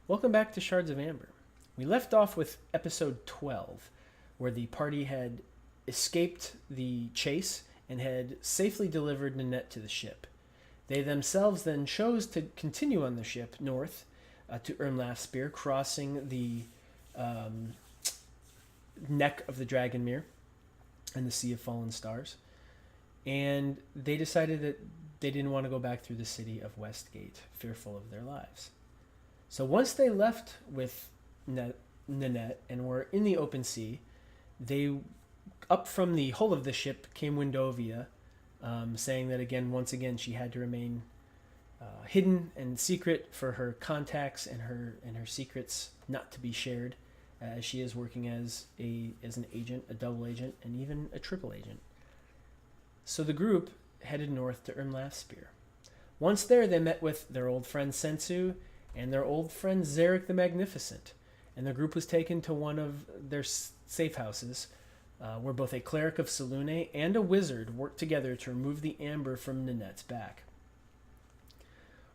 Welcome back to Shards of Amber. We left off with episode 12, where the party had escaped the chase and had safely delivered Nanette to the ship. They themselves then chose to continue on the ship north to Ermlathspear, crossing the neck of the Dragonmere and the Sea of Fallen Stars. And they decided that they didn't want to go back through the city of Westgate, fearful of their lives. So once they left with Nanette and were in the open sea, they, up from the hull of the ship came Windovia, saying that once again, she had to remain hidden and secret for her contacts and her secrets not to be shared, as she is working as an agent, a double agent, and even a triple agent. So the group headed north to Ermlathspear. Once there, they met with their old friend Sensu and their old friend Zarek the Magnificent, and the group was taken to one of their safe houses, where both a cleric of Selune and a wizard worked together to remove the amber from Nanette's back.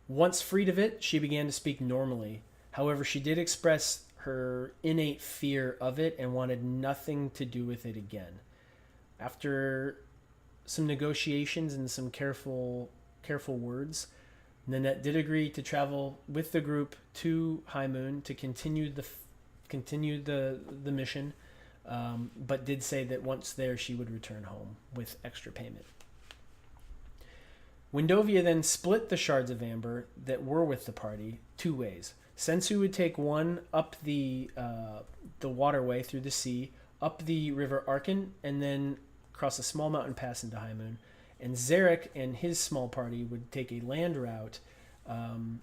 Once freed of it, she began to speak normally. However, she did express her innate fear of it and wanted nothing to do with it again. After some negotiations and some careful words, Nanette did agree to travel with the group to High Moon to continue the mission, but did say that once there she would return home with extra payment. Windovia then split the shards of amber that were with the party two ways. Sensu would take one up the waterway through the sea, up the river Arkan, and then cross a small mountain pass into High Moon. And Zarek and his small party would take a land route, kind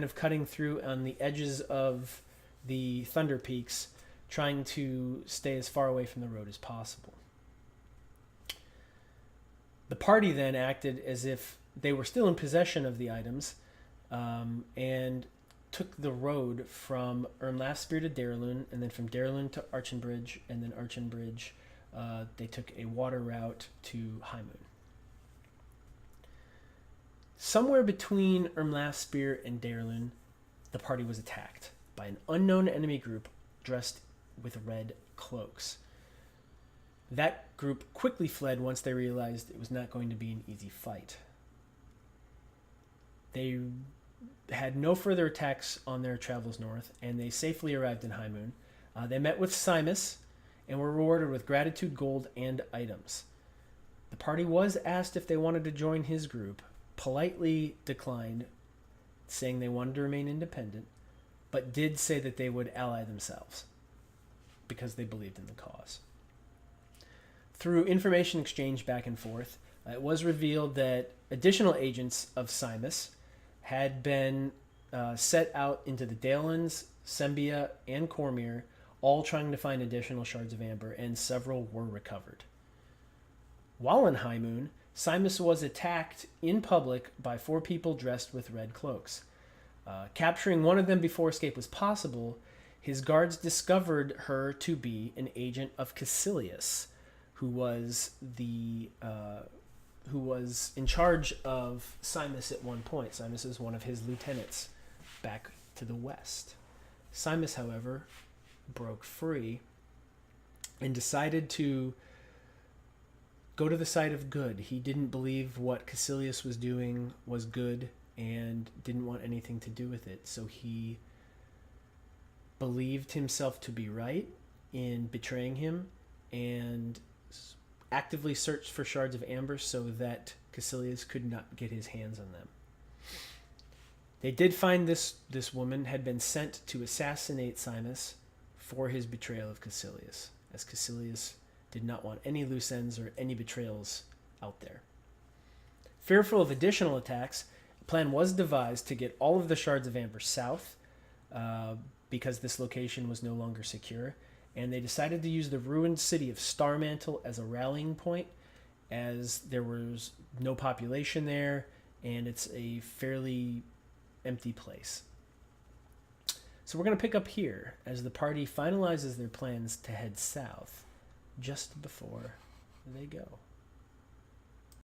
of cutting through on the edges of the Thunder Peaks, trying to stay as far away from the road as possible. The party then acted as if they were still in possession of the items, and took the road from Ermlathspear to Darrelune, and then from Darrelune to Archenbridge, and then Archenbridge they took a water route to High Moon. Somewhere between Ermlathspear and Darrelune, the party was attacked by an unknown enemy group dressed with red cloaks. That group quickly fled once they realized it was not going to be an easy fight. They had no further attacks on their travels north, and they safely arrived in High Moon. They met with Simus and were rewarded with gratitude, gold, and items. The party was asked if they wanted to join his group, politely declined, saying they wanted to remain independent, but did say that they would ally themselves because they believed in the cause. Through information exchange back and forth, it was revealed that additional agents of Simus had been set out into the Dalelands, Sembia, and Cormyr, all trying to find additional shards of amber, and several were recovered. While in High Moon, Simus was attacked in public by 4 people dressed with red cloaks. Capturing one of them before escape was possible, his guards discovered her to be an agent of Caecilius, who was in charge of Simus at one point. Simus was one of his lieutenants back to the west. Simus, however, broke free and decided to go to the side of good. He didn't believe what Caecilius was doing was good and didn't want anything to do with it. So he believed himself to be right in betraying him and actively searched for shards of amber so that Caecilius could not get his hands on them. They did find this woman had been sent to assassinate Simus for his betrayal of Caecilius, as Caecilius did not want any loose ends or any betrayals out there. Fearful of additional attacks, a plan was devised to get all of the shards of amber south, because this location was no longer secure, and they decided to use the ruined city of Starmantle as a rallying point, as there was no population there, and it's a fairly empty place. So we're going to pick up here as the party finalizes their plans to head south just before they go.